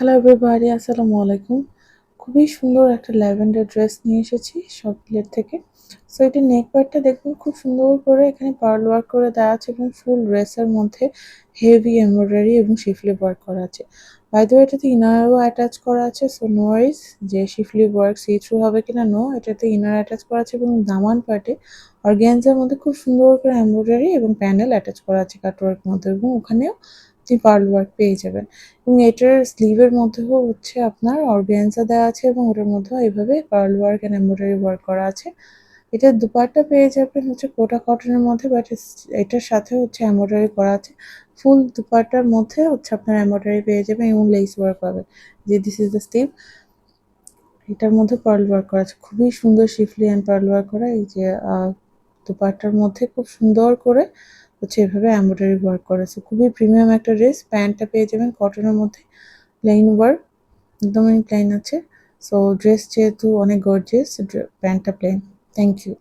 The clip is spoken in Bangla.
হ্যালো এভরিবডি, আসসালামু আলাইকুম। খুবই সুন্দর একটা ল্যাভেন্ডার ড্রেস নিয়ে এসেছি শপলেট থেকে। সো এটার নেক পার্টটা দেখুন, খুব সুন্দর করে এখানে পার্ল ওয়ার্ক করে দেওয়া আছে এবং ফুল ড্রেসের মধ্যে হেভি এমব্রয়ডারি এবং শিফলি ওয়ার্ক করা আছে। বাই দ্য ওয়ে, এটাতে ইনারও অ্যাটাচ করা আছে। সো নো ওয়ারিজ যে শিফলি ওয়ার্ক সি থ্রু হবে কিনা, নো, এটাতে ইনার অ্যাটাচ করা আছে এবং দামান পার্টে অর্গ্যানজার মধ্যে খুব সুন্দর করে এমব্রয়ডারি এবং প্যানেল অ্যাটাচ করা আছে কাটওয়ার্ক মধ্যে, এবং ওখানেও আপনি পার্ল ওয়ার্ক পেয়ে যাবেন। এবং এটার স্লিভের মধ্যেও হচ্ছে আপনার অর্গানজা দেওয়া আছে এবং ওটার মধ্যেও এইভাবে pearl work and embroidery work করা আছে। এটার দুপাট্টা পেয়ে যাবেন হচ্ছে কোটা কটনের মধ্যে, বাট এটার সাথে হচ্ছে এমব্রয়ডারি করা আছে। ফুল দুপাট্টার মধ্যে হচ্ছে আপনার এমব্রয়ডারি পেয়ে যাবেন এবং লেস ওয়ার্ক পাবেন। যে দিস ইজ দ্য স্লিভ, এটার মধ্যে পার্ল ওয়ার্ক করা আছে, খুবই সুন্দর শিফলি অ্যান্ড পার্ল ওয়ার্ক করা। এই যে দুপাট্টার মধ্যে খুব সুন্দর করে হচ্ছে এভাবে এমব্রয়ডারি ওয়ার্ক করেছে। খুবই প্রিমিয়াম একটা ড্রেস। প্যান্টটা পেয়ে যাবেন কটনের মধ্যে, প্লেন ওয়ার্ক, একদমই প্লেন আছে। সো ড্রেস যেহেতু অনেক গর্জিয়াস, প্যান্টটা প্লেন। Thank you.